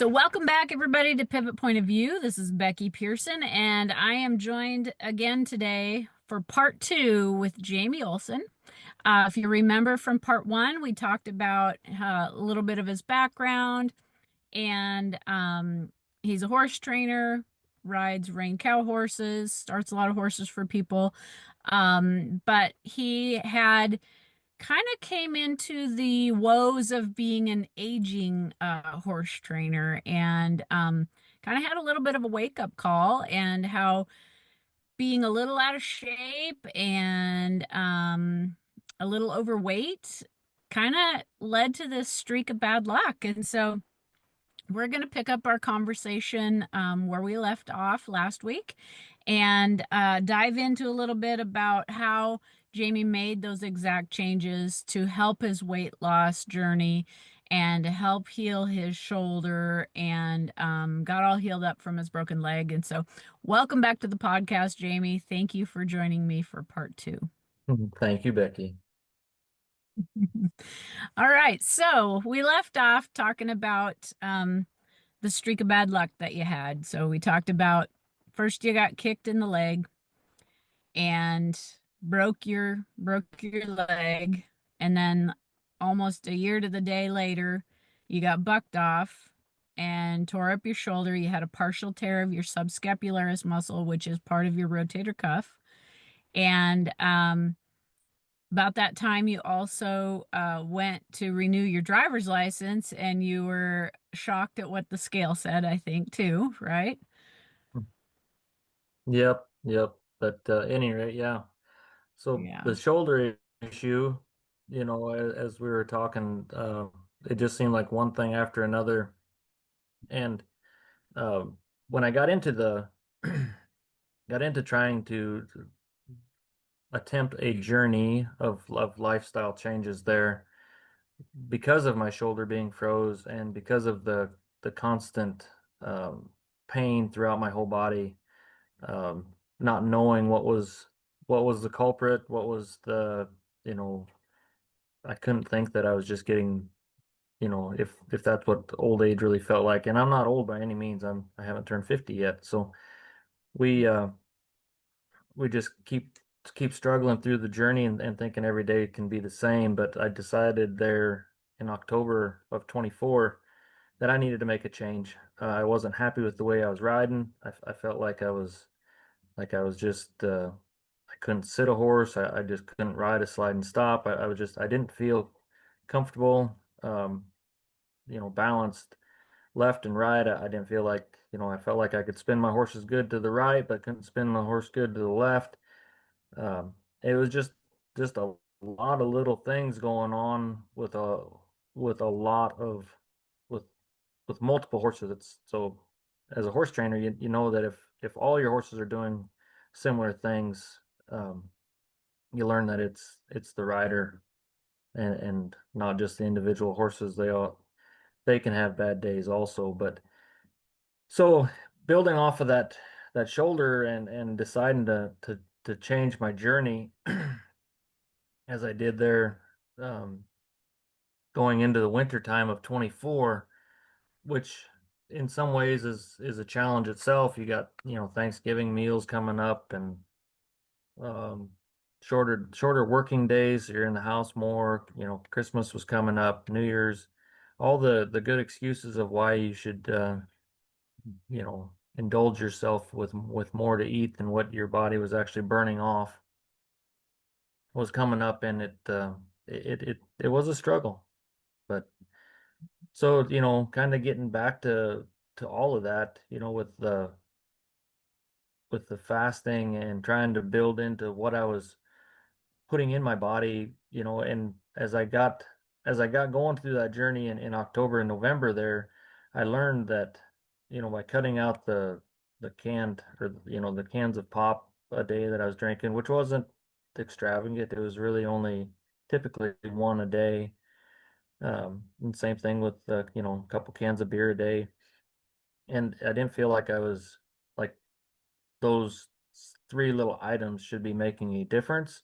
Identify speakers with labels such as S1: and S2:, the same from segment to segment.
S1: So, welcome back, everybody, to Pivot Point of View. This is Becky Pearson, and I am joined again today for part two with Jamie Olson. If you remember from part one, we talked about a little bit of his background, and he's a horse trainer, rides rein cow horses, starts a lot of horses for people. But he had kind of came into the woes of being an aging horse trainer and kind of had a little bit of a wake-up call and how being a little out of shape and a little overweight kind of led to this streak of bad luck. And so we're going to pick up our conversation where we left off last week and dive into a little bit about how Jamie made those exact changes to help his weight loss journey and to help heal his shoulder and got all healed up from his broken leg. And so, welcome back to the podcast, Jamie. Thank you for joining me for part two.
S2: Thank you, Becky.
S1: All right, so we left off talking about the streak of bad luck that you had. So we talked about first you got kicked in the leg and broke your leg, and then almost a year to the day later, you got bucked off and tore up your shoulder. You had a partial tear of your subscapularis muscle, which is part of your rotator cuff. And about that time, you also went to renew your driver's license, and you were shocked at what the scale said, I think, too, right?
S2: Yep. But any rate, yeah. So
S1: Yeah.
S2: the shoulder issue, as we were talking, it just seemed like one thing after another. And when I got into the got into trying to attempt a journey of lifestyle changes there, because of my shoulder being froze and because of the constant pain throughout my whole body. Not knowing what was the culprit, what was you know, I couldn't think that I was just getting, if that's what old age really felt like. And I'm not old by any means. I haven't turned 50 yet. So we uh we just keep struggling through the journey and thinking every day can be the same. But I decided there in October of 24 that I needed to make a change. I wasn't happy with the way I was riding. I felt like I was just I couldn't sit a horse. I just couldn't ride a slide and stop. I didn't feel comfortable, balanced left and right. I didn't feel like, I felt like I could spin my horses good to the right, but couldn't spin my horse good to the left. It was just a lot of little things going on with a lot of with with multiple horses. It's so as a horse trainer, you know that if all your horses are doing similar things, um, you learn that it's the rider and not just the individual horses. They can have bad days also. But so building off of that shoulder and deciding to change my journey as I did there, um, going into the winter time of 24, which in some ways is a challenge itself. You got, Thanksgiving meals coming up and um shorter working days. You're in the house more, Christmas was coming up, New Year's, all the good excuses of why you should indulge yourself with more to eat than what your body was actually burning off was coming up, and it was a struggle. But so, kind of getting back to all of that, with the fasting and trying to build into what I was putting in my body, and as I got going through that journey in October and November there, I learned that, by cutting out the canned or the cans of pop a day that I was drinking, which wasn't extravagant. It was really only typically one a day. And same thing with a couple cans of beer a day. And I didn't feel like I was like those three little items should be making a difference.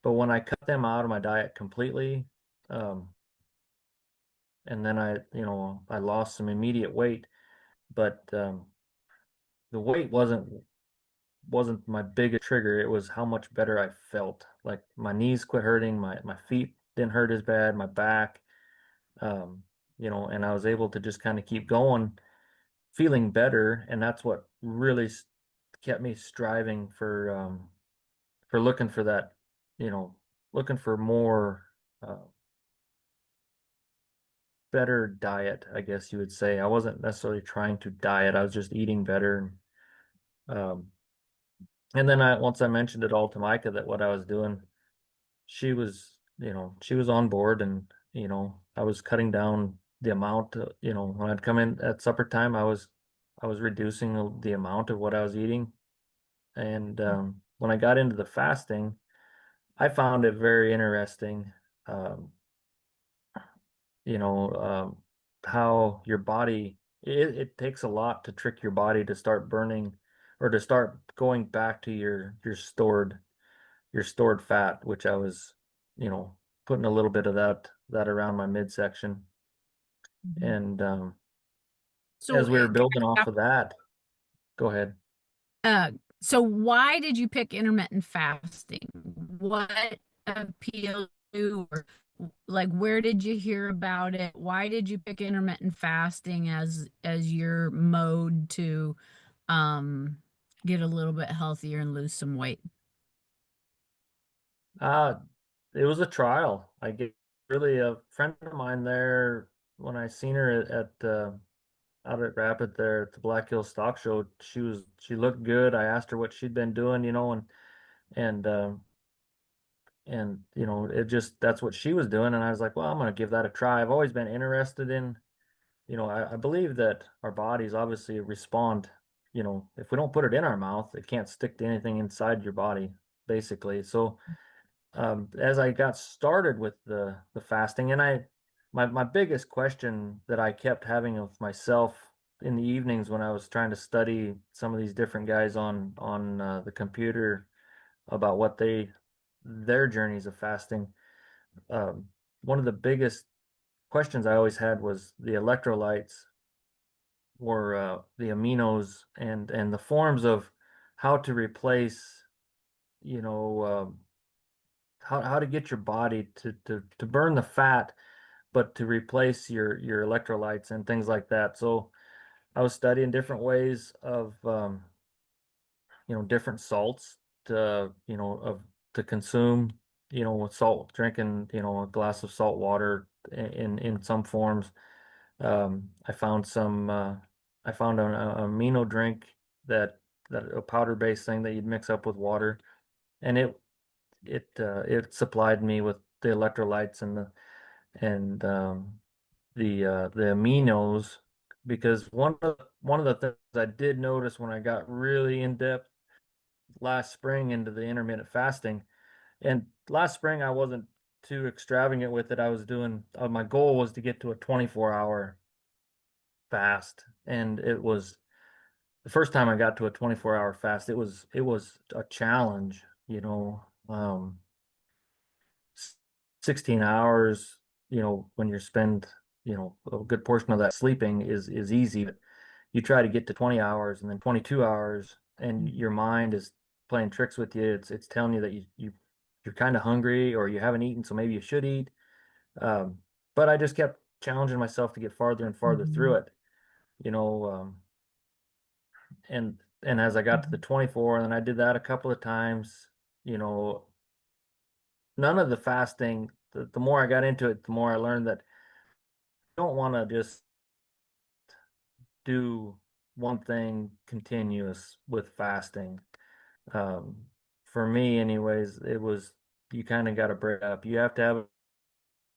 S2: But when I cut them out of my diet completely, um, and then I lost some immediate weight, but the weight wasn't my biggest trigger. It was how much better I felt. Like my knees quit hurting, my feet didn't hurt as bad, my back, um, and I was able to just kind of keep going, feeling better, and that's what really kept me striving for looking for that, you know, looking for more better diet, I guess you would say. I wasn't necessarily trying to diet. I was just eating better. Um, and then once I mentioned it all to Micah that what I was doing, she was on board, and I was cutting down the amount. When I'd come in at supper time, I was reducing the amount of what I was eating. And when I got into the fasting, I found it very interesting. Um, you know, how your body, it takes a lot to trick your body to start burning or to start going back to your stored fat, which I was, putting a little bit of that around my midsection.
S1: Mhm.
S2: And
S1: So,
S2: as we were
S1: can
S2: building
S1: I
S2: off of that, go ahead.
S1: so why did you pick intermittent fasting? What appealed to you, or like where did you hear about it? Why did you pick intermittent fasting as your mode to um get a little bit healthier and lose some weight?
S2: Uh, it was a trial. I get really a friend of mine there when I seen her out at Rapid there at the Black Hill Stock Show. She looked good. I asked her what she'd been doing, and it just that's what she was doing, and I was like, well, I'm gonna give that a try. I've always been interested in, I believe that our bodies obviously respond. If we don't put it in our mouth, it can't stick to anything inside your body, basically. So as I got started with the fasting, and my biggest question that I kept having with myself in the evenings when I was trying to study some of these different guys on the computer about their journeys of fasting, um, one of the biggest questions I always had was the electrolytes or the aminos and the forms of how to replace, you know, how to get your body to burn the fat, but to replace your electrolytes and things like that. So I was studying different ways of different salts to consume, with salt, drinking, a glass of salt water in some forms. I found I found an amino drink that a powder-based thing that you'd mix up with water, and it supplied me with the electrolytes and the aminos, because one of the things I did notice when I got really in depth last spring into the intermittent fasting, and last spring I wasn't too extravagant with it. I was doing my goal was to get to a 24-hour fast, and it was the first time I got to a 24-hour fast. It was a challenge, 16 hours, when you spend, a good portion of that sleeping is easy. But you try to get to 20 hours and then 22 hours, and your mind is playing tricks with you. It's telling you that you're kind of hungry or you haven't eaten, so maybe you should eat. Um, but I just kept challenging myself to get farther and farther through
S1: Mhm.
S2: it, you know, and as I got to the
S1: Mhm.
S2: 24, and then I did that a couple of times, you know, none of the fasting, the more I got into it, the more I learned that I don't want to just do one thing continuous with fasting. Um, for me, anyways, it was you kind of got to break up. You have to have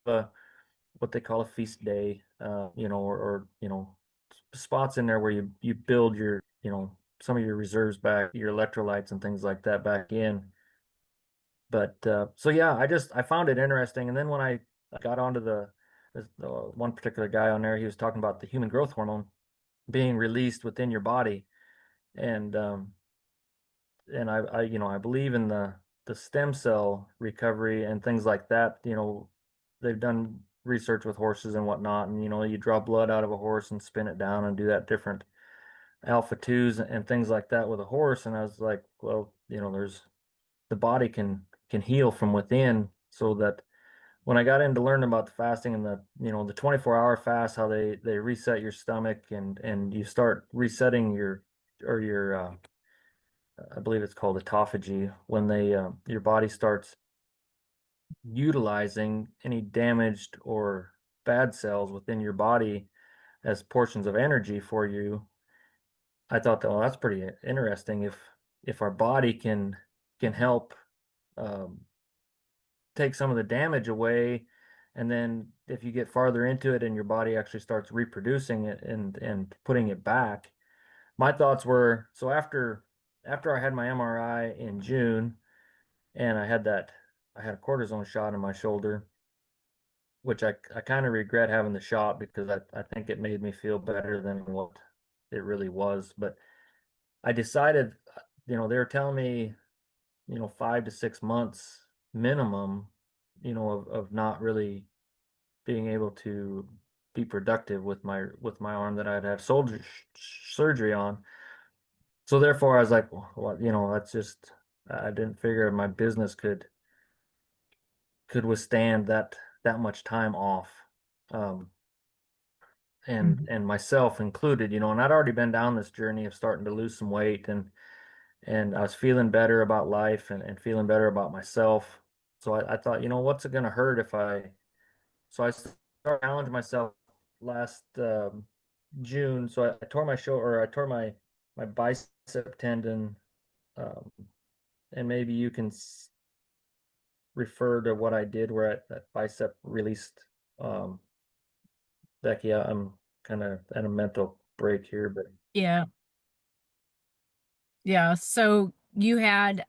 S2: a what they call a feast day, or spots in there where you build some of your reserves back, your electrolytes and things like that back in. But so yeah, I found it interesting. And then when I got onto the one particular guy on there, he was talking about the human growth hormone being released within your body, and I believe in the stem cell recovery and things like that. They've done research with horses and whatnot, and you draw blood out of a horse and spin it down and do that different alpha twos and things like that with a horse. And I was like, well, there's the body can heal from within, so that when I got into learning about the fasting and the 24-hour fast, how they reset your stomach and you start resetting your I believe it's called autophagy, when they your body starts utilizing any damaged or bad cells within your body as portions of energy for you. I thought that, well, that's pretty interesting. If our body can help um, take some of the damage away, and then if you get farther into it and your body actually starts reproducing it and putting it back. My thoughts were, so after I had my MRI in June, and I had a cortisone shot in my shoulder, which I kind of regret having the shot, because I think it made me feel better than what it really was. But I decided, they were telling me, 5 to 6 months minimum, of not really being able to be productive with my arm that I'd had surgery on. So therefore, I was like, well, that's just, I didn't figure my business could withstand that much time off. Um, and
S1: Mhm.
S2: and myself included, and I'd already been down this journey of starting to lose some weight, and I was feeling better about life and feeling better about myself. So I thought, what's it going to hurt if so I started challenging myself last June. So I tore my shoulder, or I tore my bicep tendon, um, and maybe you can refer to what I did where that bicep released. Um, Becky, I'm kind of at a mental break here, but
S1: Yeah. Yeah. So you had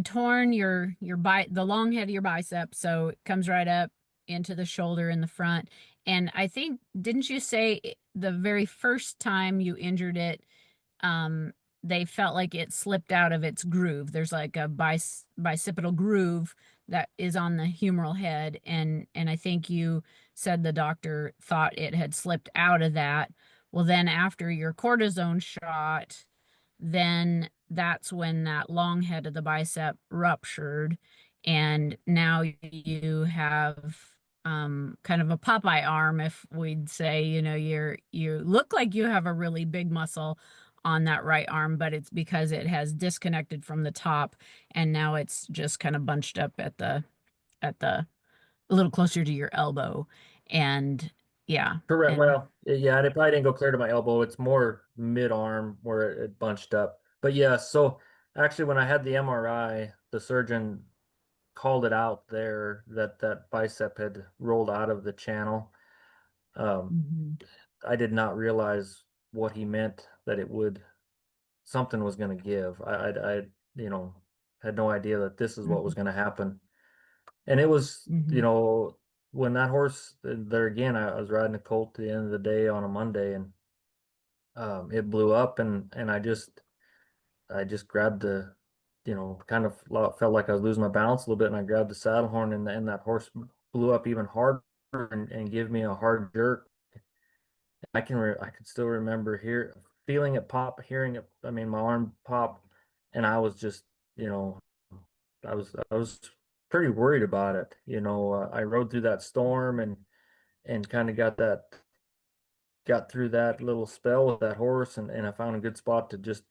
S1: torn the long head of your bicep, so it comes right up into the shoulder in the front. And I think, didn't you say the very first time you injured it, um, they felt like it slipped out of its groove? There's like a bicipital groove that is on the humeral head, and I think you said the doctor thought it had slipped out of that. Well, then after your cortisone shot, then that's when that long head of the bicep ruptured, and now you have kind of a Popeye arm, if we'd say. You look like you have a really big muscle on that right arm, but it's because it has disconnected from the top, and now it's just kind of bunched up at the a little closer to your elbow. And yeah,
S2: correct.
S1: and
S2: Well, yeah, and it probably didn't go clear to my elbow. It's more mid arm where it bunched up. But yeah, so actually, when I had the MRI, the surgeon called it out there that that bicep had rolled out of the channel. Um,
S1: Mhm.
S2: I did not realize what he meant, that something was going to give. You know, had no idea that this is what was
S1: Mhm.
S2: going to happen. And it was,
S1: Mhm.
S2: when that horse there again, I was riding a colt at the end of the day on a Monday, and it blew up, and I just grabbed kind of felt like I was losing my balance a little bit, and I grabbed the saddle horn, and that horse blew up even harder and gave me a hard jerk. I can still remember feeling it pop, hearing it. I mean, my arm pop, and I was just, you know, I was pretty worried about it. I rode through that storm and kind of got through that little spell with that horse, and I found a good spot to just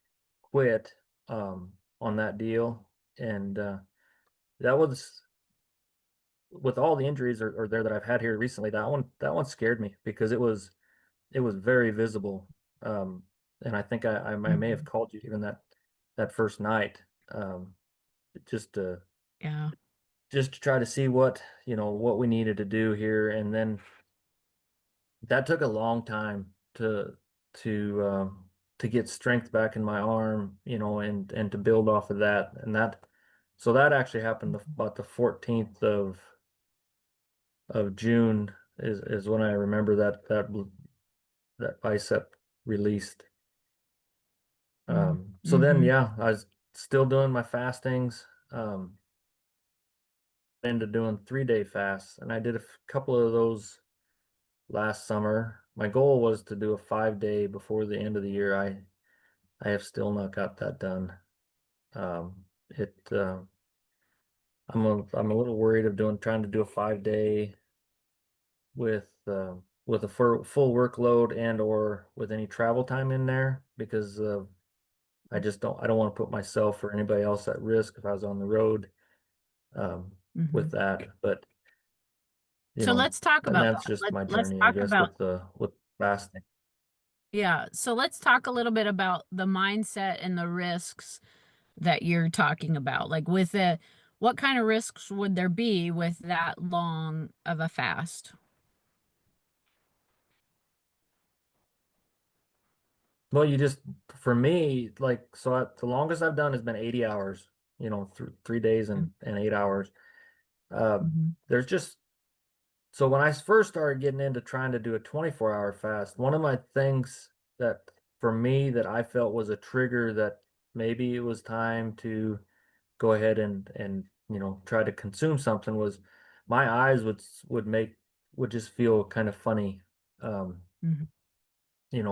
S2: quit on that deal. And that was, with all the injuries or there that I've had here recently, that one scared me, because it was very visible. And I think I may have
S1: Mhm.
S2: called you even that first night, um, just to
S1: Yeah.
S2: just to try to see what we needed to do here. And then that took a long time to to get strength back in my arm, and to build off of that. So that actually happened about the 14th of June is when I remember that bicep released. So then,
S1: Mm-hmm.
S2: yeah, I was still doing my fastings. into doing 3-day fasts, and I did a couple of those last summer. My goal was to do a 5-day before the end of the year. I have still not got that done. It I'm a little worried of trying to do a 5-day with a full workload and or with any travel time in there because I don't want to put myself or anybody else at risk if I was on the road um,
S1: Hmm.
S2: with that. But
S1: So let's talk
S2: and
S1: about
S2: that's
S1: that.
S2: just my
S1: Let's
S2: journey, I
S1: talk
S2: guess,
S1: about,
S2: with fasting.
S1: yeah. So let's talk a little bit about the mindset and the risks that you're talking about. Like with the, what kind of risks would there be with that long of a fast?
S2: Well, you just for me, like the longest I've done has been 80 hours, th 3 days and 8 hours. Uh,
S1: Mm-hmm.
S2: there's just So when I first started getting into trying to do a 24-hour fast, one of my things that for me that I felt was a trigger that maybe it was time to go ahead and try to consume something was my eyes would just feel kind of funny. Um,
S1: Mm-hmm.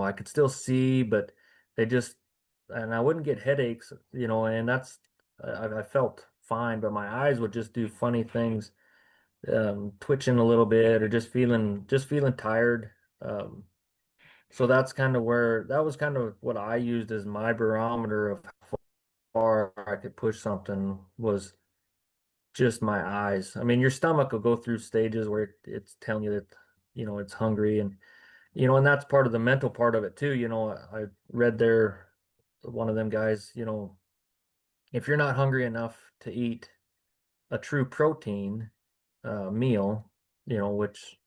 S2: I could still see, but they just and I wouldn't get headaches, and I felt fine, but my eyes would just do funny things, twitching a little bit or just feeling tired. Um, so that was kind of what I used as my barometer of how far I could push something was just my eyes. I mean, your stomach will go through stages where it's telling you that, it's hungry and that's part of the mental part of it too. I read there, one of them guys, if you're not hungry enough to eat a true protein meal, which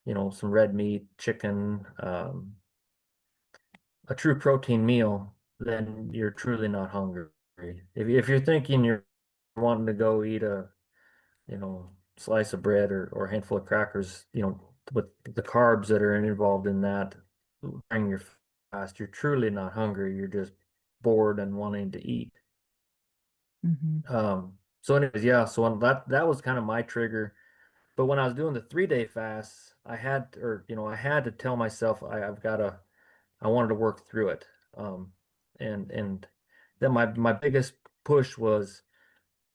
S2: some red meat, chicken, a true protein meal, then you're truly not hungry. If you're thinking you're wanting to go eat a, slice of bread or a handful of crackers, with the carbs that are involved in that during your fast, you're truly not hungry. You're just bored and wanting to eat.
S1: Mm-hmm.
S2: So anyways, yeah, so that was kind of my trigger. But when I was doing the 3-day fast, I had to tell myself I wanted to work through it. And then my biggest push was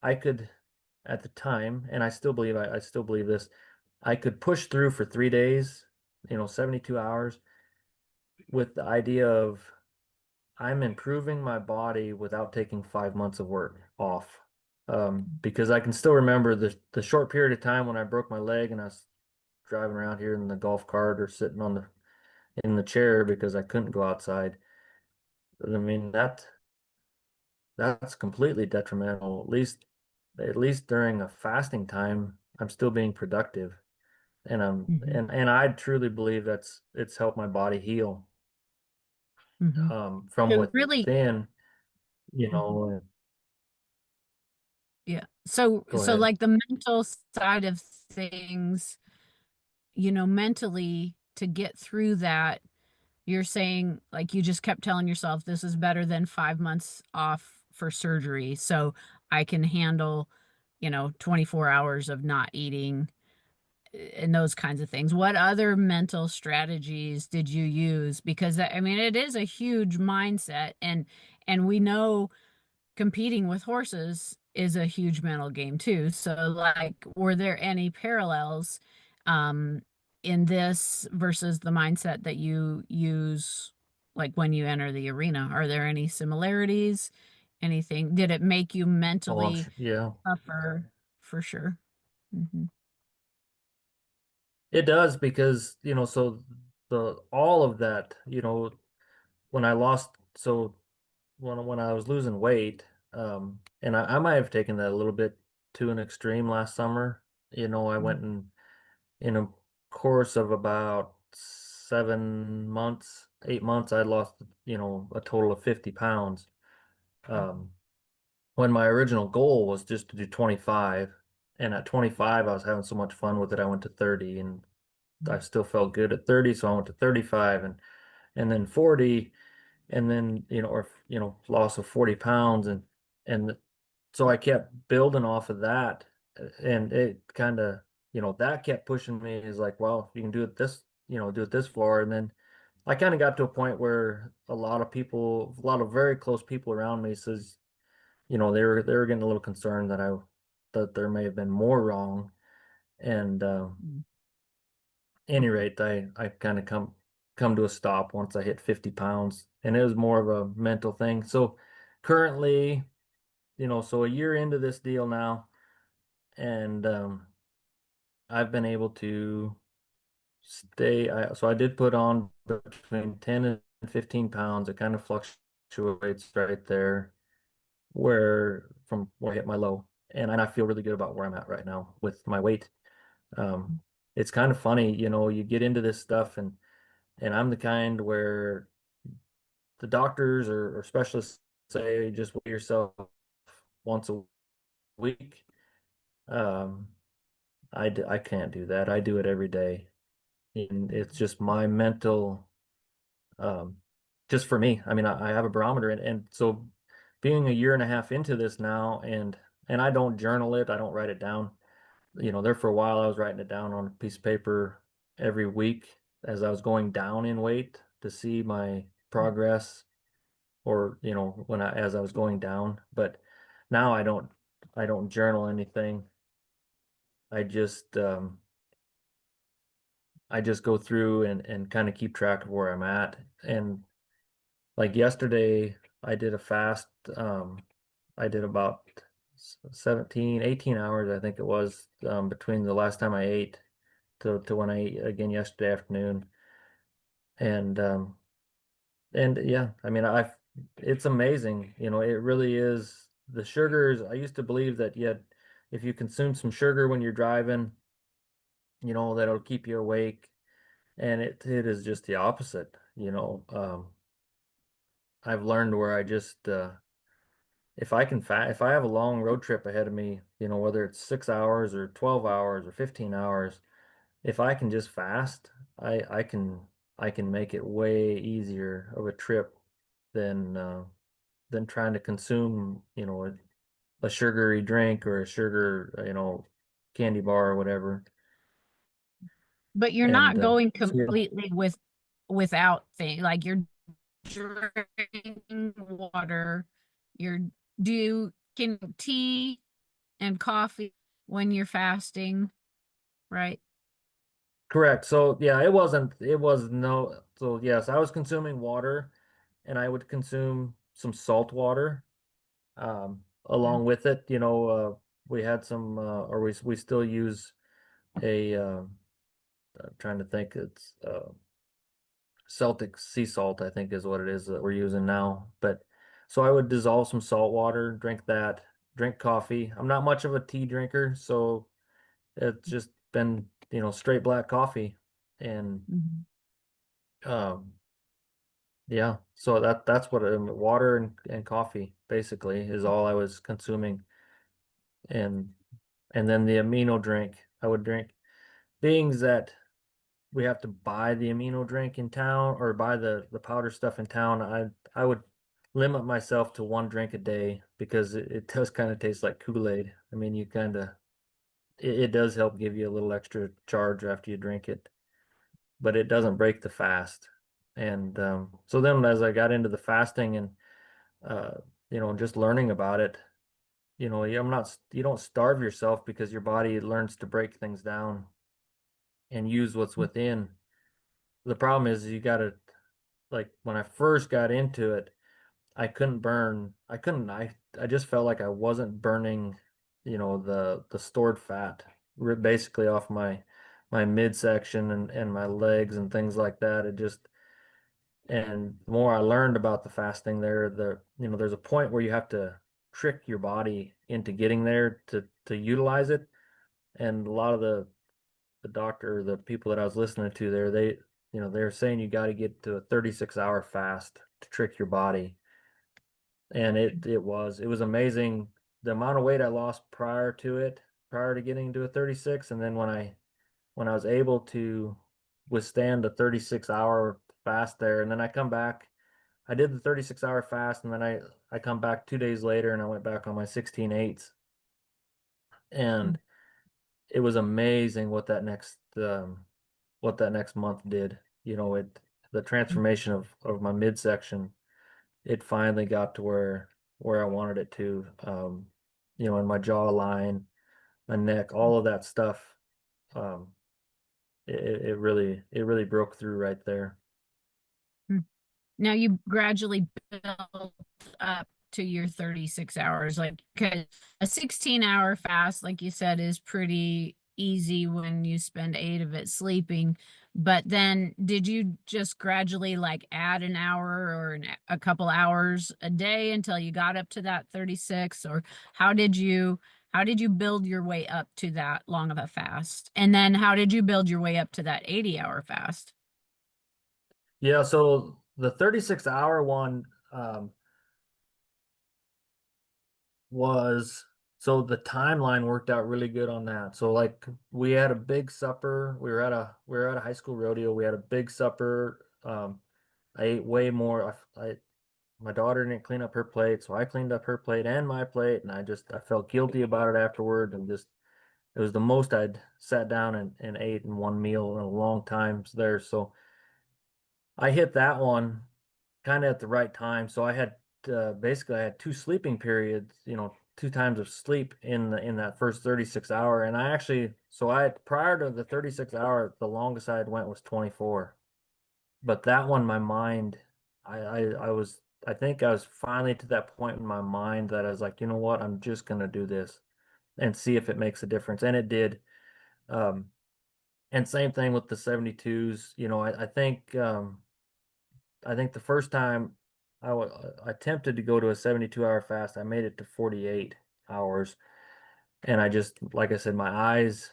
S2: I could at the time, and I still believe this, I could push through for 3 days, 72 hours with the idea of I'm improving my body without taking 5 months of work off. Because I can still remember the short period of time when I broke my leg and I was driving around here in the golf cart or sitting in the chair because I couldn't go outside. I mean that's completely detrimental. At least during a fasting time, I'm still being productive, and
S1: Mm-hmm.
S2: I truly believe it's helped my body heal
S1: Mm-hmm.
S2: from
S1: So really,
S2: within.
S1: mhm. Yeah.
S2: Go
S1: So
S2: ahead.
S1: like the mental side of things, mentally to get through that, you're saying like you just kept telling yourself this is better than 5 months off for surgery. So I can handle, 24 hours of not eating and those kinds of things. What other mental strategies did you use? Because I mean, it is a huge mindset, and we know competing with horses is a huge mental game too. So like, were there any parallels um in this versus the mindset that you use like when you enter the arena? Are there any similarities? Anything? Did it make you
S2: Oh,
S1: mentally
S2: yeah.
S1: tougher? For sure. Hmm.
S2: It does because, so the all of that, when I lost, so when I was losing weight, and I might have taken that a little bit to an extreme last summer. I went in a course of about 7 months, 8 months, I lost, a total of 50 pounds. Um, when my original goal was just to do 25, and at 25, I was having so much fun with it, I went to 30, and I still felt good at 30, so I went to 35 and then 40, and then loss of 40 pounds, and so I kept building off of that, and it kind of, that kept pushing me is like, well, you can do it this, do it this far. And then I kind of got to a point where a lot of people, a lot of very close people around me says, they were getting a little concerned that there may have been more wrong. And any rate, I kind of come to a stop once I hit 50 pounds, and it was more of a mental thing. So currently, so a year into this deal now, and I've been able to so I did put on between 10 and 15 pounds. It kind of fluctuates right there where from where I hit my low. And I feel really good about where I'm at right now with my weight. Um, it's kind of funny, you get into this stuff, and I'm the kind where the doctors or specialists say just weigh yourself once a week. Um, I can't do that. I do it every day. And it's just my mental, um, just for me. I mean, I have a barometer, and so being a year and a half into this now, and I don't journal it, I don't write it down. There for a while, I was writing it down on a piece of paper every week as I was going down in weight to see my progress, or as I was going down. But now I don't journal anything. I just um, I just go through and kind of keep track of where I'm at. And like yesterday, I did a fast. I did about 17, 18 hours, I think it was, between the last time I ate to when I ate again yesterday afternoon. And and yeah, I mean, it's amazing. It really is. The sugars, I used to believe that, yeah, if you consume some sugar when you're driving, that'll keep you awake. And it is just the opposite. I've learned where I just if I have a long road trip ahead of me, whether it's 6 hours or 12 hours or 15 hours, if I can just fast, I can make it way easier of a trip than trying to consume, a sugary drink or a sugar, candy bar or whatever.
S1: But you're
S2: And
S1: not going
S2: so yeah,
S1: completely without things like you're drinking water, you're do you can tea and coffee when you're fasting, right?
S2: correct. So yeah, it was no, so yes, I was consuming water, and I would consume some salt water along with it. We had some, or we still use I'm trying to think, it's Celtic sea salt, I think is what it is that we're using now. But so I would dissolve some salt water, drink that, drink coffee. I'm not much of a tea drinker, so it's just been, straight black coffee. And
S1: Mhm.
S2: um, yeah, so that's what water and coffee basically is all I was consuming. And and then the amino drink I would drink, being that we have to buy the amino drink in town or buy the powder stuff in town. I would limit myself to one drink a day because it does kind of taste like Kool-Aid. I mean, you kind of it does help give you a little extra charge after you drink it, but it doesn't break the fast. And so then as I got into the fasting and uh, just learning about it, you don't starve yourself because your body learns to break things down and use what's within. The problem is you got to, like, when I first got into it, I just felt like I wasn't burning, the stored fat basically off my midsection and my legs and things like that. And the more I learned about the fasting there, there's a point where you have to trick your body into getting there to utilize it. And a lot of the doctor, the people that I was listening to there, they're saying you got to get to a 36-hour fast to trick your body. And it was amazing the amount of weight I lost prior to getting to a 36. And then when I was able to withstand a 36-hour fast there, and then I come back, I did the 36-hour fast, and then I come back 2 days later and I went back on my 16/8. And it was amazing what that next month did. The transformation of my midsection, it finally got to where I wanted it to. In my jawline, my neck, all of that stuff. Um, it really broke through right there.
S1: Now you gradually build up to your 36 hours, like, because a 16-hour fast, like you said, is pretty easy when you spend 8 of it sleeping. But then did you just gradually like add an hour or a couple hours a day until you got up to that 36? Or how did you how did you build your way up to that long of a fast? And then how did you build your way up to that 80-hour fast?
S2: Yeah, so the 36-hour one was so the timeline worked out really good on that. So like we had a big supper. We were at a high school rodeo. We had a big supper. I ate way more. My daughter didn't clean up her plate, so I cleaned up her plate and my plate, and I felt guilty about it afterward, and just it was the most I'd sat down and ate in one meal in a long time there. So I hit that one kind of at the right time. So basically I had two sleeping periods, two times of sleep in that first 36 hour. And I prior to the 36 hour, the longest I had went was 24. But that one, my mind, I think I was finally to that point in my mind that I was like, you know what, I'm just gonna do this and see if it makes a difference. And it did. Um, and same thing with the 72s. I think the first time I attempted to go to a 72-hour fast, I made it to 48 hours. And like I said, my eyes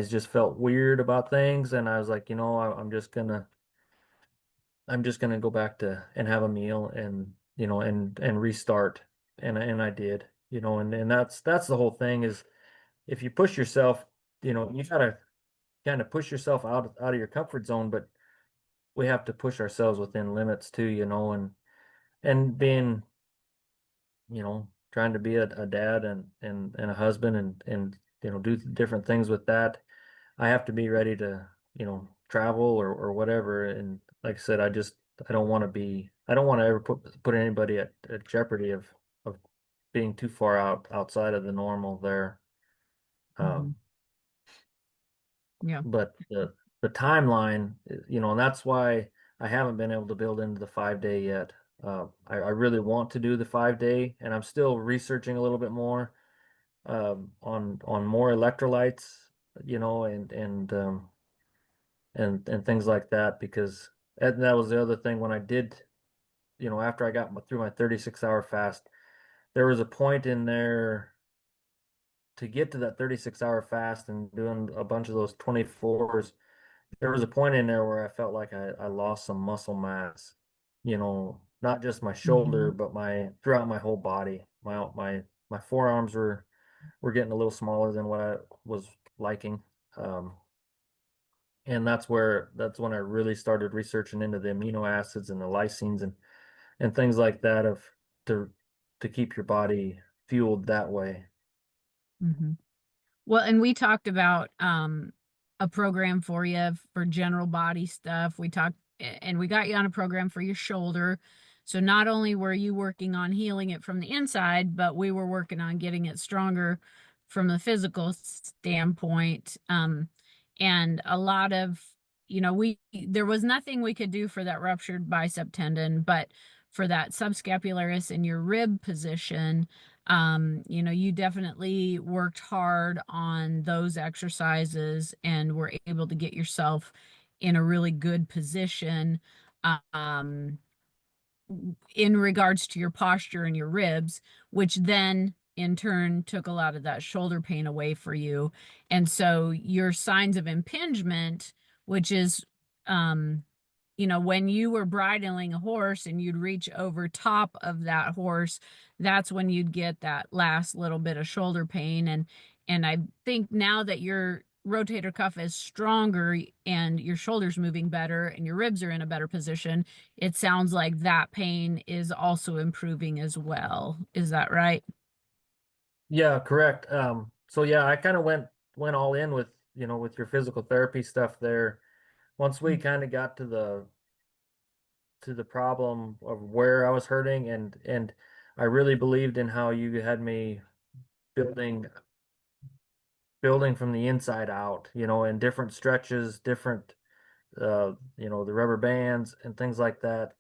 S2: just felt weird about things. And I was like, I'm just gonna go back to and have a meal and restart. And I did, and that's the whole thing is if you push yourself, you gotta kind of push yourself out of your comfort zone, but we have to push ourselves within limits too, and being, trying to be a dad and a husband and do different things with that. I have to be ready to, travel or whatever. And like I said, I don't want to ever put anybody at jeopardy of being too far outside of the normal there.
S1: Mhm.
S2: Um,
S1: Yeah.
S2: but the timeline, and that's why I haven't been able to build into the 5 day yet. I really want to do the 5 day, and I'm still researching a little bit more on more electrolytes, and things like that because that was the other thing when I did, after I got through my 36-hour fast, there was a point in there to get to that 36-hour fast and doing a bunch of those 24s. There was a point in there where I felt like I lost some muscle mass, not just my shoulder,
S1: Hmm.
S2: but throughout my whole body. My forearms were getting a little smaller than what I was liking. Um, and that's when I really started researching into the amino acids and the lysines and things like that to to keep your body fueled that way.
S1: Hmm. Well, and we talked about a program for you for general body stuff. And we got you on a program for your shoulder. So not only were you working on healing it from the inside, but we were working on getting it stronger from the physical standpoint. And a lot of, we there was nothing we could do for that ruptured bicep tendon, but for that subscapularis in your rib position, you definitely worked hard on those exercises and were able to get yourself in a really good position. Um, in regards to your posture and your ribs, which then in turn took a lot of that shoulder pain away for you. And so your signs of impingement, which is, um, when you were bridling a horse and you'd reach over top of that horse, that's when you'd get that last little bit of shoulder pain. And I think now that your rotator cuff is stronger and your shoulders moving better and your ribs are in a better position, it sounds like that pain is also improving as well. Is that right?
S2: Yeah, correct. So yeah, I kind of went all in with, with your physical therapy stuff there. Once we kind of got to the problem of where I was hurting, and I really believed in how you had me building building from the inside out, in different stretches, different the rubber bands and things like that,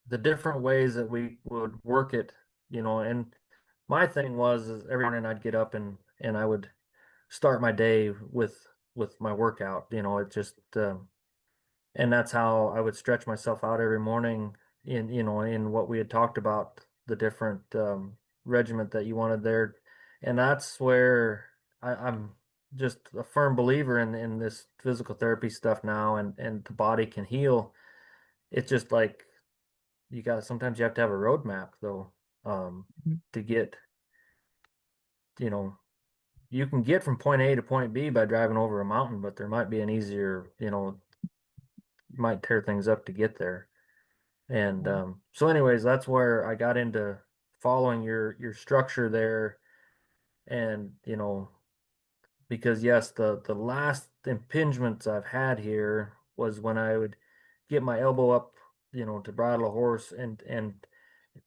S2: the different ways that we would work it, and my thing was is every morning I'd get up and I would start my day with my workout, it just and that's how I would stretch myself out every morning in what we had talked about, the different regiment that you wanted there. And that's where I'm just a firm believer in this physical therapy stuff now, and the body can heal. It's just like sometimes you have to have a roadmap though, to get, you know, you can get from point A to point B by driving over a mountain, but there might be an easier, you might tear things up to get there. And so anyways, that's where I got into following your structure there. And, because yes, the last impingements I've had here was when I would get my elbow up, to bridle a horse, and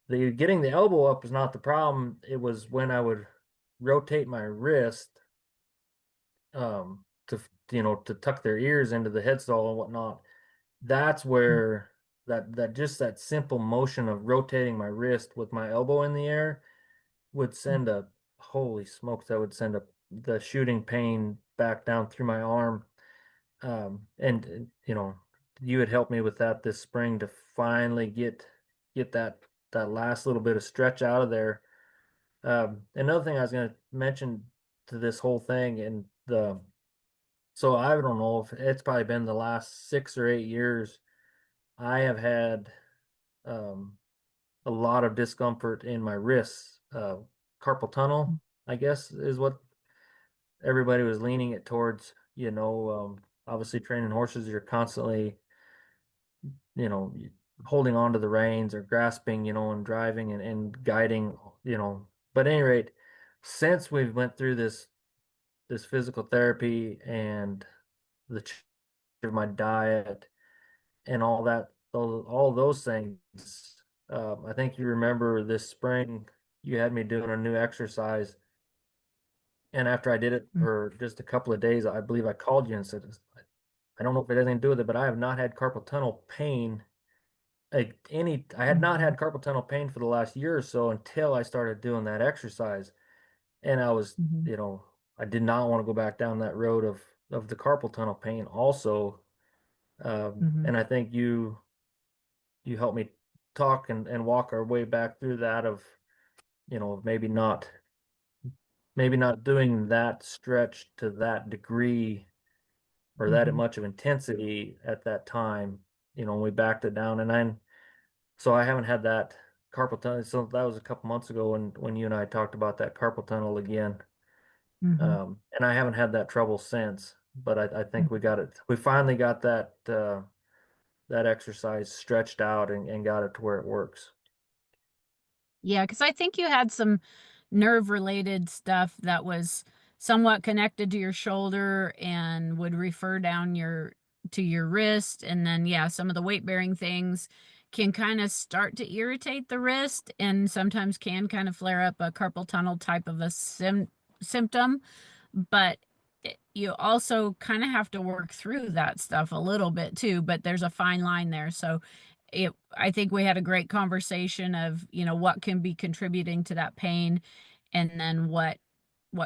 S2: the getting the elbow up was not the problem. It was when I would rotate my wrist to to tuck their ears into the headstall and whatnot. That's where that simple motion of rotating my wrist with my elbow in the air would send a holy smokes, that would send the shooting pain back down through my arm. And you had helped me with that this spring to finally get that last little bit of stretch out of there. Another thing I was going to mention to this whole thing, and the so I don't know if it's probably been the last 6 or 8 years. I have had um, a lot of discomfort in my wrists. Carpal tunnel, I guess, is what everybody was leaning it towards. Obviously training horses, you're constantly, you know, holding on to the reins or grasping, and driving and guiding, But at any rate, since we've went through this physical therapy and the change of my diet and all that, all those things. I think you remember this spring you had me doing a new exercise, and after I did it for just a couple of days, I believe I called you and said, I don't know if it has anything to do with it, but I have not had carpal tunnel pain. I had not
S1: Mhm.
S2: had carpal tunnel pain for the last year or so until I started doing that exercise, and I was,
S1: Mhm.
S2: I did not want to go back down that road of the carpal tunnel pain also.
S1: Mhm.
S2: And I think you helped me talk and walk our way back through that of, maybe not doing that stretch to that degree or that
S1: Mhm.
S2: much of intensity at that time, we backed it down. So I haven't had that carpal tunnel. So that was a couple months ago when you and I talked about that carpal tunnel again.
S1: Mhm.
S2: And I haven't had that trouble since, but I think
S1: Mhm.
S2: we finally got that exercise stretched out and got it to where it works.
S1: Yeah, because I think you had some nerve related stuff that was somewhat connected to your shoulder and would refer down your wrist. And then, yeah, some of the weight bearing things can kind of start to irritate the wrist and sometimes can kind of flare up a carpal tunnel type of a symptom. But you also kind of have to work through that stuff a little bit too, but there's a fine line there. So I think we had a great conversation of, what can be contributing to that pain and then what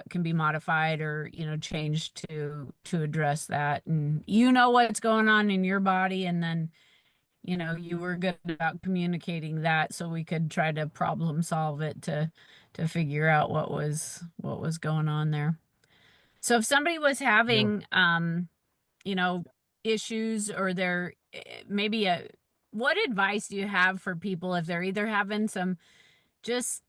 S1: can be modified or, changed to address that. And you know what's going on in your body, and then, you were good about communicating that so we could try to problem solve it to figure out what was going on there. So if somebody was
S2: Yeah.
S1: having you know, issues or they're maybe what advice do you have for people if they're either having some just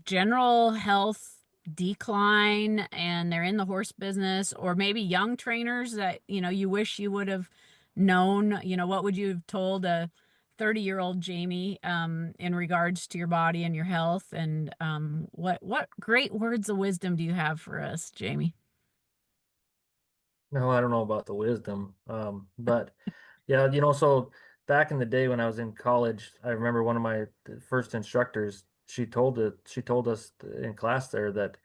S1: general health decline and they're in the horse business, or maybe young trainers that, you wish you would have known, what would you have told a 30-year-old Jamie, in regards to your body and your health. And what great words of wisdom do you have for us, Jamie?
S2: No, I don't know about the wisdom. But yeah, so back in the day when I was in college, I remember one of my first instructors, she told us in class there that,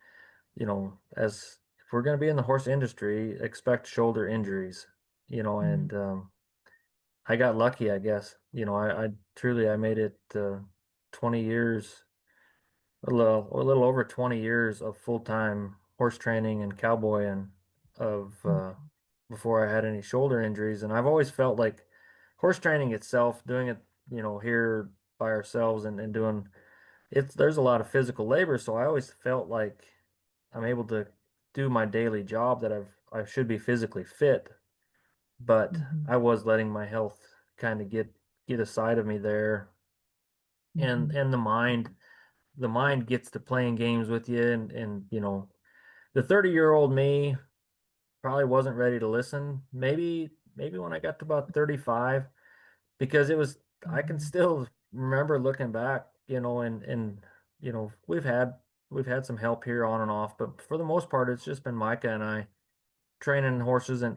S2: as if we're going to be in the horse industry, expect shoulder injuries, and
S1: Mhm.
S2: I got lucky, I guess. I truly I made it 20 years, a little over 20 years of full-time horse training and cowboying of before I had any shoulder injuries. And I've always felt like horse training itself, doing it, here by ourselves and doing there's a lot of physical labor. So I always felt like I'm able to do my daily job that I should be physically fit, but
S1: Mhm.
S2: I was letting my health kind of get aside of me there. And
S1: Mhm.
S2: the mind gets to playing games with you, and the 30-year-old me probably wasn't ready to listen. Maybe when I got to about 35, because I can
S1: Mhm.
S2: still remember looking back, and we've had some help here on and off, but for the most part it's just been Micah and I training horses, and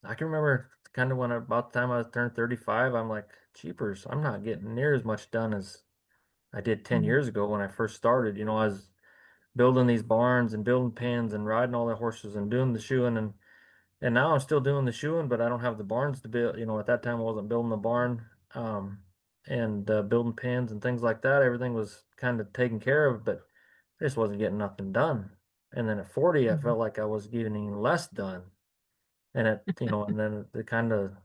S2: I can remember kind of about the time I was turned 35, I'm like, jeepers, I'm not getting near as much done as I did 10
S1: Mhm.
S2: years ago when I first started. I was building these barns and building pens and riding all the horses and doing the shoeing, and now I'm still doing the shoeing, but I don't have the barns to build. At that time I wasn't building the barn, and building pens and things like that. Everything was kind of taken care of, but I just wasn't getting nothing done. And then at 40, I
S1: Mhm.
S2: felt like I was getting less done. And then the kind of,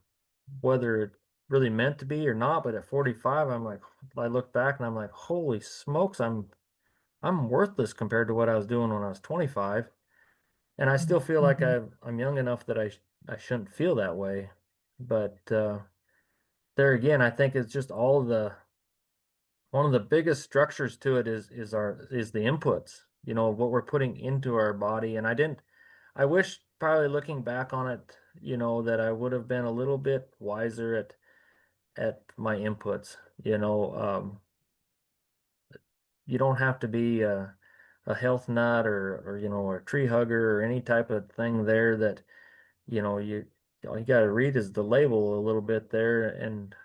S2: whether it really meant to be or not, but at 45, I'm like, I look back and I'm like, holy smokes, I'm worthless compared to what I was doing when I was 25. And I still feel like
S1: Mhm.
S2: I'm young enough that I shouldn't feel that way. But there again, I think it's just all the one of the biggest structures to it is the inputs, what we're putting into our body. And I wish, probably looking back on it, that I would have been a little bit wiser at my inputs. You don't have to be a health nut, or a tree hugger or any type of thing there that all you got to read is the label a little bit there. And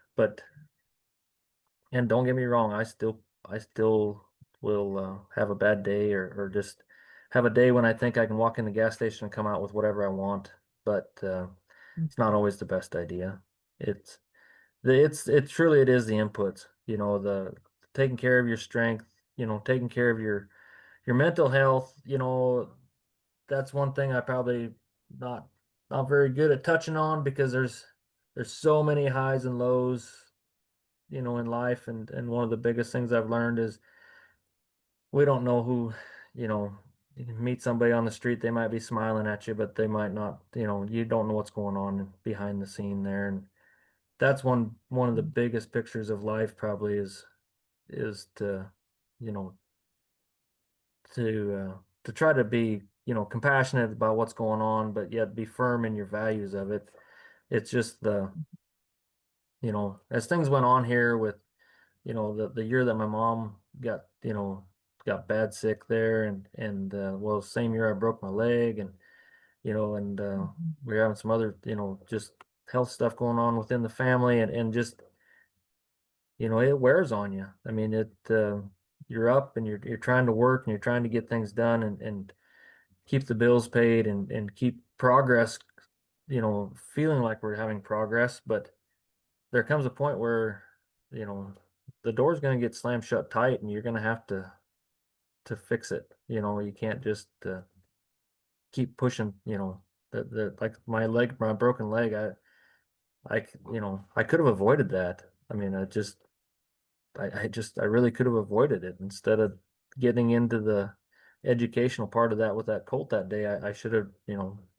S2: don't get me wrong, I still will have a bad day, or just have a day when I think I can walk in the gas station and come out with whatever I want. But it's not always the best idea. It's it truly it is the inputs, the taking care of your strength, taking care of your mental health. That's one thing I probably not not very good at touching on, because there's so many highs and lows, in life. And one of the biggest things I've learned is we don't know who, you know, you can meet somebody on the street, they might be smiling at you, but they might not, you don't know what's going on behind the scene there. And that's one of the biggest pictures of life, probably, is to, you know, to try to be, compassionate about what's going on, but yet be firm in your values of it. It's just as things went on here with, the year that my mom got bad sick there, and well, same year I broke my leg, and
S1: Mhm.
S2: we were having some other, just health stuff going on within the family, and just, it wears on you. I mean, you're up and you're trying to work and you're trying to get things done, and keep the bills paid, and keep progress, feeling like we're having progress. But there comes a point where, you know, the door's going to get slammed shut tight, and you're going to have to fix it. You can't just keep pushing, like my broken leg. I could have avoided that. I mean, I really could have avoided it, instead of getting into the educational part of that with that colt that day. I should have,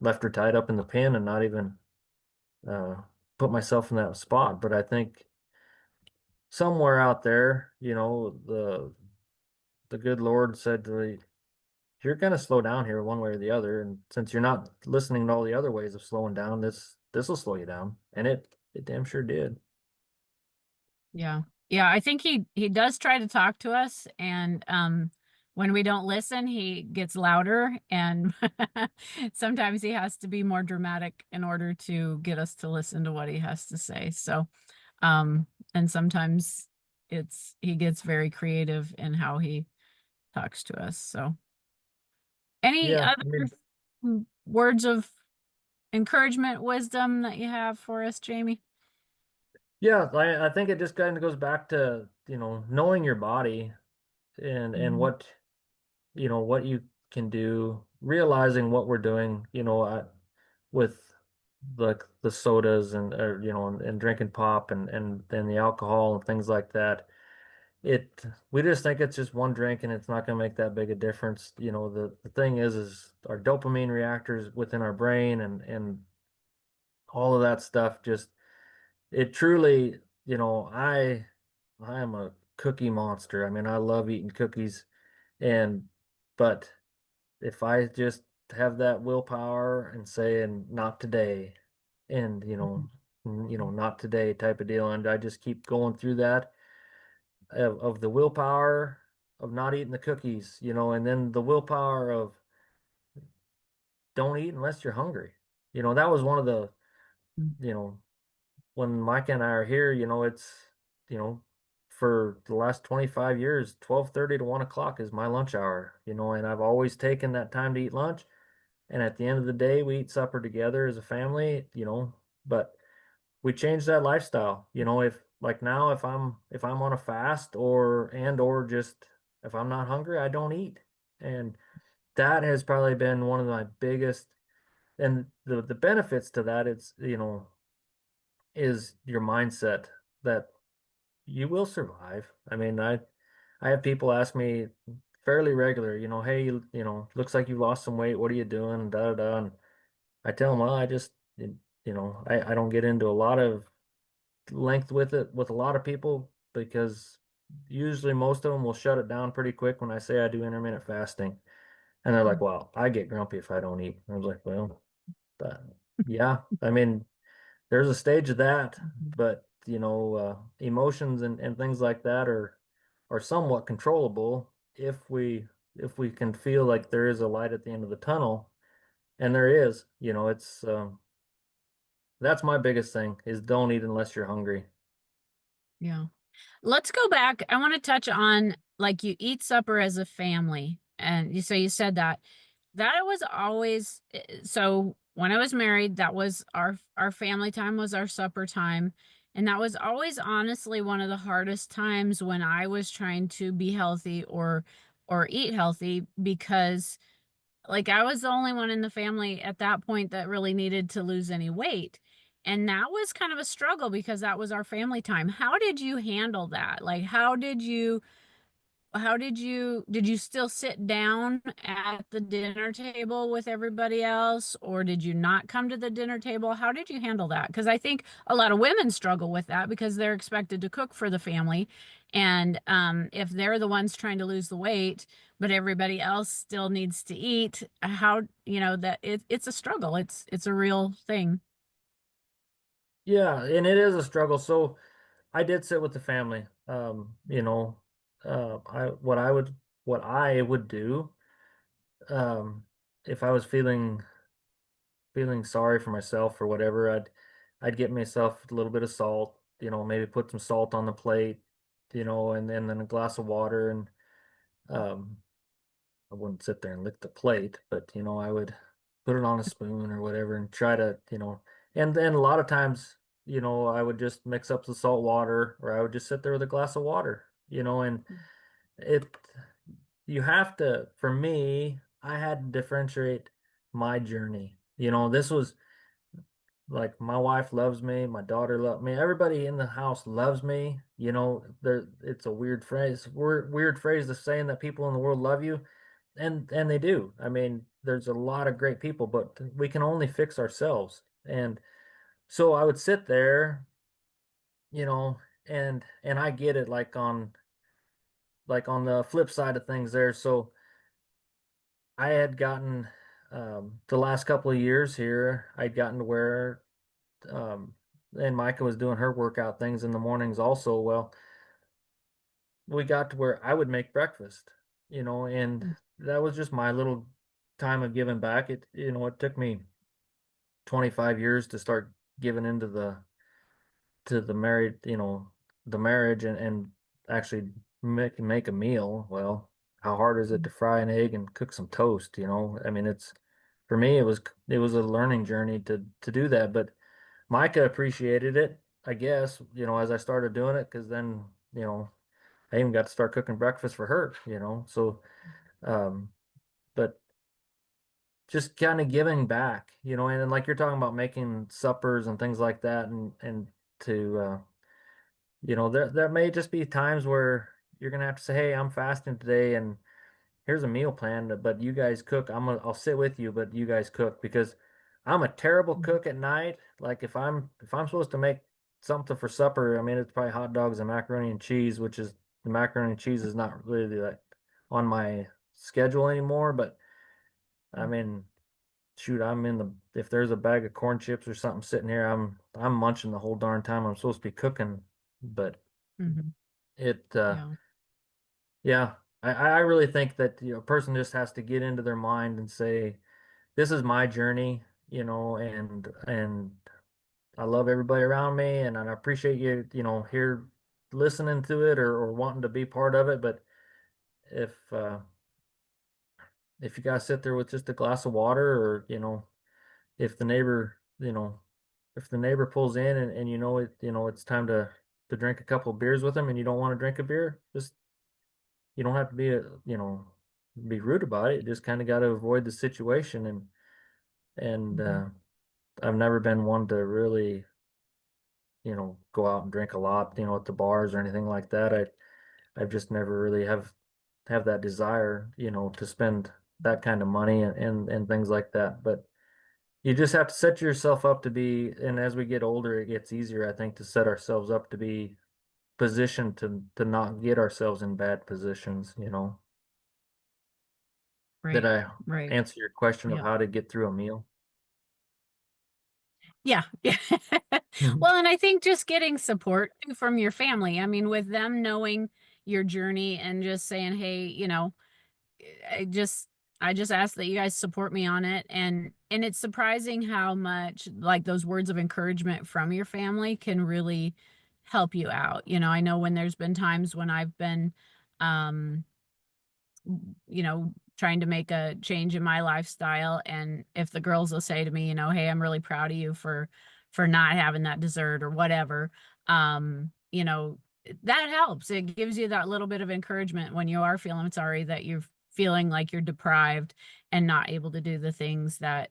S2: left her tied up in the pen and not even uh, put myself in that spot. But I think somewhere out there, the good Lord said to me, you're going to slow down here one way or the other. And since you're not listening to all the other ways of slowing down, this will slow you down. And It damn sure did.
S1: Yeah. Yeah, I think he does try to talk to us, and when we don't listen, he gets louder, and sometimes he has to be more dramatic in order to get us to listen to what he has to say. So, um and sometimes it's he gets very creative in how he talks to us. So, any
S2: Yeah,
S1: other
S2: I mean,
S1: words of encouragement, wisdom that you have for us, Jamie?
S2: yeah, I think it just kind of goes back to, knowing your body and
S1: Mhm.
S2: what, what you can do, realizing what we're doing, with the sodas and and drinking pop and the alcohol and things like that. We just think it's just one drink and it's not going to make that big a difference. The thing is our dopamine reactors within our brain and all of that stuff just it truly, I am a cookie monster. I mean, I love eating cookies and but if I just have that willpower and saying not today and not today type of deal and I just keep going through that of the willpower of not eating the cookies, and then the willpower of don't eat unless you're hungry. That was one of the, you know, when Mike and I are here, you know, for the last 25 years, 12:30 to 1 o'clock is my lunch hour, and I've always taken that time to eat lunch. And at the end of the day, we eat supper together as a family, but we changed that lifestyle. If like now, if I'm on a fast or just if I'm not hungry, I don't eat. And that has probably been one of my biggest and the benefits to that is your mindset that you will survive. I mean, I have people ask me fairly regular, hey, looks like you lost some weight. What are you doing? Da da da. And I tell them, well, I don't get into a lot of length with it with a lot of people because usually most of them will shut it down pretty quick when I say I do intermittent fasting. And they're like, well, I get grumpy if I don't eat. I was like, well, but yeah, I mean, there's a stage of that,
S1: Mhm.
S2: but emotions and things like that are somewhat controllable if we can feel like there is a light at the end of the tunnel, and there is, it's that's my biggest thing is don't eat unless you're hungry.
S1: Yeah. Let's go back. I want to touch on like you eat supper as a family. And you said that. That was always so when I was married, that was our family time was our supper time. And that was always honestly one of the hardest times when I was trying to be healthy or eat healthy because like I was the only one in the family at that point that really needed to lose any weight. And that was kind of a struggle because that was our family time. How did you handle that? Like did you still sit down at the dinner table with everybody else or did you not come to the dinner table? How did you handle that? Because I think a lot of women struggle with that because they're expected to cook for the family. And if they're the ones trying to lose the weight, but everybody else still needs to eat, how, that it's a struggle. It's a real thing.
S2: Yeah, and it is a struggle. So I did sit with the family. I what I would do um if I was feeling sorry for myself or whatever, I'd get myself a little bit of salt, maybe put some salt on the plate, and then a glass of water and um I wouldn't sit there and lick the plate, but I would put it on a spoon or whatever and try to, and then a lot of times, I would just mix up the salt water or I would just sit there with a glass of water, and it you have to, for me, I had to differentiate my journey. This was like my wife loves me, my daughter loves me, everybody in the house loves me. It's a weird phrase to saying that people in the world love you, and they do. I mean, there's a lot of great people, but we can only fix ourselves. And so I would sit there, you know, and I get it like on the flip side of things there. So I had gotten the last couple of years here, I'd gotten to where um and Micah was doing her workout things in the mornings also. Well, we got to where I would make breakfast, and that was just my little time of giving back. It took me 25 years to start giving into the married, the marriage and actually make a meal. Well, how hard is it to fry an egg and cook some toast, I mean, it's for me it was a learning journey to do that, but Micah appreciated it, I guess, as I started doing it, because then, I even got to start cooking breakfast for her, so um but just kind of giving back, and like you're talking about making suppers and things like that, and to there may just be times where you're gonna have to say, hey, I'm fasting today, and here's a meal plan, but you guys cook. I'll sit with you, but you guys cook, because I'm a terrible cook at night. Like if I'm supposed to make something for supper, I mean, it's probably hot dogs and macaroni and cheese, which is the macaroni and cheese is not really like on my schedule anymore. But I mean, shoot, if there's a bag of corn chips or something sitting here, I'm munching the whole darn time I'm supposed to be cooking. But
S1: Mm-hmm.
S2: it
S1: Yeah.
S2: yeah, I really think that a person just has to get into their mind and say, this is my journey, and I love everybody around me, and I appreciate you, here listening to it, or wanting to be part of it. But if uh if you guys sit there with just a glass of water, or if the neighbor, if the neighbor pulls in, and it's time to drink a couple of beers with them, and you don't want to drink a beer, just you don't have to be rude about it. You just kind of got to avoid the situation, and
S1: Mm-hmm.
S2: I've never been one to really go out and drink a lot, at the bars or anything like that. I've just never really have that desire, to spend that kind of money, and things like that. But you just have to set yourself up to be, and as we get older, it gets easier, I think, to set ourselves up to be positioned to not get ourselves in bad positions. Did
S1: Right.
S2: I
S1: Right.
S2: answer your question of
S1: Yeah.
S2: how to get through a meal?
S1: Yeah. Yeah.
S2: Mhm.
S1: Well, and I think just getting support from your family. I mean, with them knowing your journey and just saying, hey, I just I just ask that you guys support me on it, and it's surprising how much like those words of encouragement from your family can really help you out. I know when there's been times when I've been um trying to make a change in my lifestyle. And if the girls will say to me, hey, I'm really proud of you for not having that dessert or whatever, um, you know, that helps. It gives you that little bit of encouragement when you are feeling sorry that you're feeling like you're deprived and not able to do the things that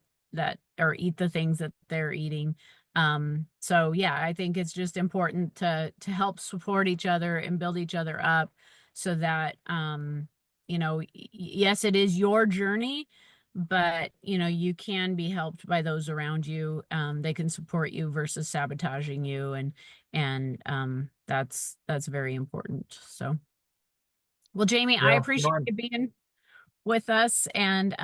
S1: or eat the things that they're eating. So yeah, I think it's just important to help support each other and build each other up so that yes, it is your journey, but you can be helped by those around you. They can support you versus sabotaging you, and that's very important. So, well, Jamie, I
S2: Yeah,
S1: appreciate you being with us and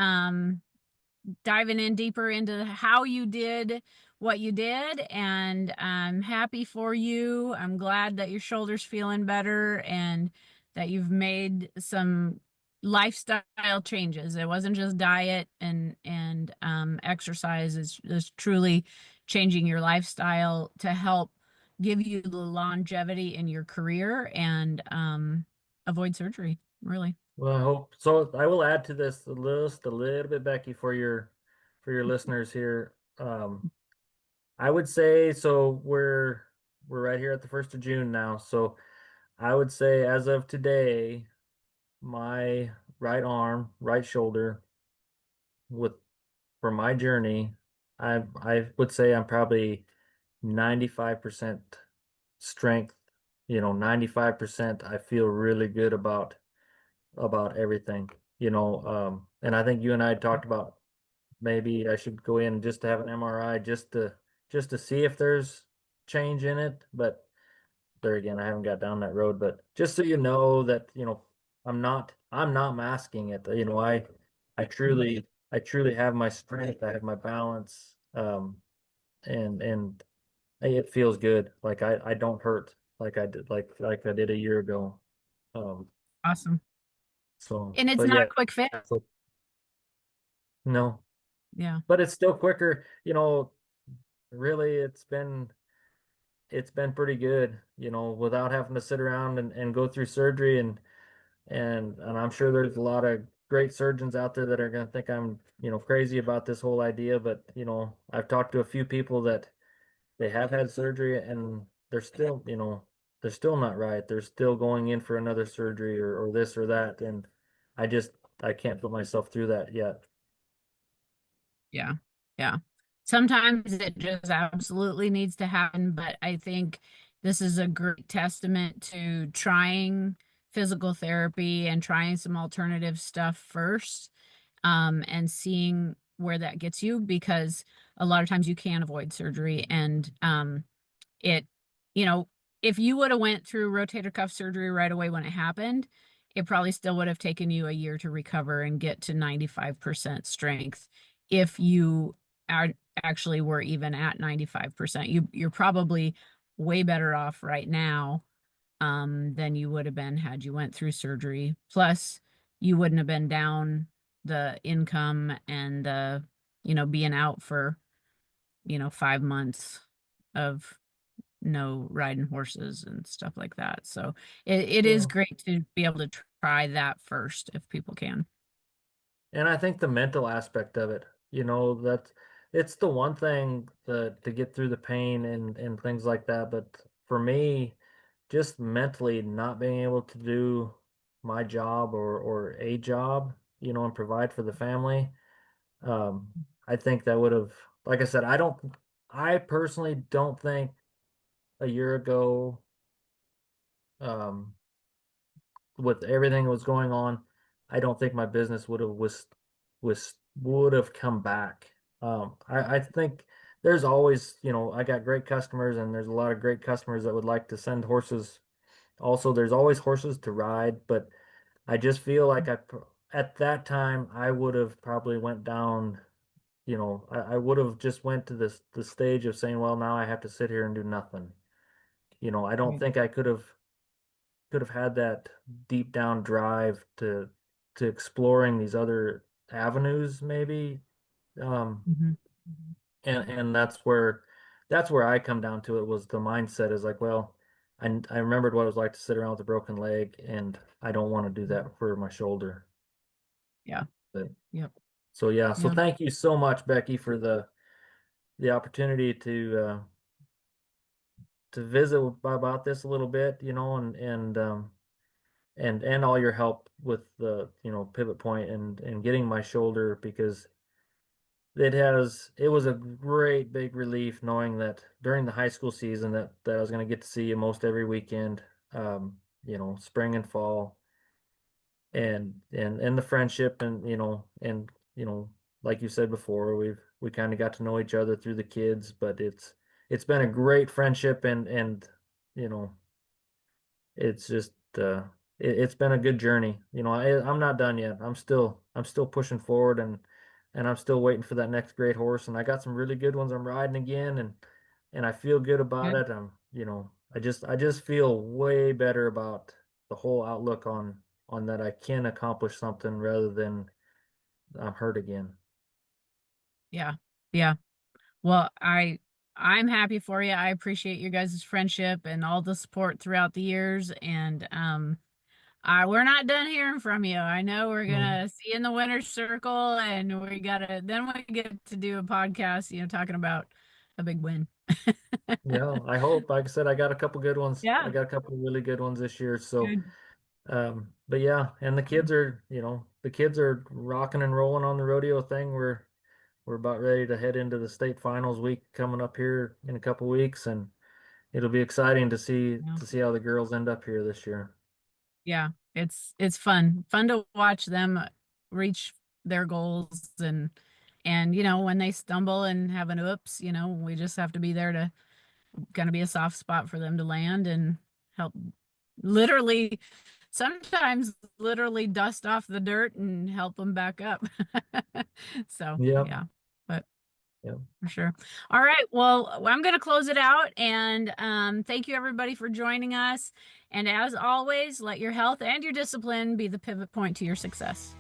S1: diving in deeper into how you did what you did, and I'm happy for you. I'm glad that your shoulder's feeling better and that you've made some lifestyle changes. It wasn't just diet and exercise. It's truly changing your lifestyle to help give you the longevity in your career and avoid surgery, really.
S2: well, I hope so. I will add to this list a little bit, Becky, for your listeners here. I would say, so we're right here at the 1st of June now. So I would say, as of today, my right arm, right shoulder, with for my journey, I would say I'm probably 95% strength, 95% I feel really good about everything, and I think you and I talked about maybe I should go in just to have an MRI, just to see if there's change in it. But there again, I haven't got down that road. But just so you know that, I'm not masking it. I truly have my strength, I have my balance, and it feels good. Like I don't hurt like I did like I did a year ago. Um,
S1: Awesome.
S2: so
S1: And it's
S2: but
S1: not
S2: yeah,
S1: a quick fix.
S2: so no,
S1: Yeah.
S2: but it's still quicker. Really, it's been pretty good. Without having to sit around and go through surgery and I'm sure there's a lot of great surgeons out there that are going to think I'm crazy about this whole idea, but I've talked to a few people that they have had surgery and they're still not right. They're still going in for another surgery or this or that. And I just, I can't put myself through that yet.
S1: Yeah. Yeah. Sometimes it just absolutely needs to happen, but I think this is a great testament to trying physical therapy and trying some alternative stuff first, and seeing where that gets you because a lot of times you can avoid surgery and it you know if you would have went through rotator cuff surgery right away when it happened, it probably still would have taken you a year to recover and get to 95% strength. If you are actually were even at 95%, you're probably way better off right now than you would have been had you went through surgery. Plus you wouldn't have been down the income and being out for 5 months of no riding horses and stuff like that. So it is
S2: Well,
S1: great to be able to try that first if people can.
S2: and I think the mental aspect of it, that it's the one thing to get through the pain and things like that. But for me, just mentally not being able to do my job or a job, and provide for the family. I think that would have, like I said, I personally don't think a year ago, um, with everything that was going on, I don't think my business would have come back. I think there's always, I got great customers and there's a lot of great customers that would like to send horses. Also, there's always horses to ride, but I just feel like at that time I would have probably went down. I would have just went to the stage of saying, well, now I have to sit here and do nothing. I don't
S1: Right.
S2: think I could have had that deep down drive to exploring these other avenues, maybe. Um,
S1: Mhm.
S2: and that's where I come down to it was the mindset is like, well, I remembered what it was like to sit around with a broken leg, and I don't want to do that for my shoulder.
S1: Yeah.
S2: But
S1: Yep.
S2: so yeah, so
S1: Yeah.
S2: thank you so much, Becky, for the opportunity to visit about this a little bit, and all your help with the pivot point and getting my shoulder because it was a great big relief knowing that during the high school season that I was going to get to see you most every weekend, spring and fall, and the friendship and like you said before, we kind of got to know each other through the kids, but it's been a great friendship and you know it's just it's been a good journey. I'm not done yet. I'm still pushing forward and I'm still waiting for that next great horse. And I got some really good ones I'm riding again and I feel good about
S1: Good.
S2: it. I just feel way better about the whole outlook on that I can accomplish something rather than I'm hurt again.
S1: Yeah. Yeah. Well, I'm happy for you. I appreciate your guys' friendship and all the support throughout the years. And we're not done hearing from you. I know we're
S2: Mm.
S1: gonna see you in the winner's circle, and then we get to do a podcast, talking about a big win.
S2: Yeah, I hope. Like I said, I got a couple good ones. I
S1: Yeah,
S2: got a couple really good ones this year. So
S1: good.
S2: But yeah, and the kids are rocking and rolling on the rodeo thing. We're about ready to head into the state finals week coming up here in a couple weeks, and it'll be exciting to see
S1: Yeah,
S2: to see how the girls end up here this year.
S1: yeah. It's fun to watch them reach their goals and when they stumble and have an oops, we just have to be there to kind of be a soft spot for them to land and help literally sometimes literally dust off the dirt and help them back up. So,
S2: Yep.
S1: yeah. But
S2: Yeah.
S1: For sure. All right. Well, I'm going to close it out and thank you everybody for joining us. And as always, let your health and your discipline be the pivot point to your success.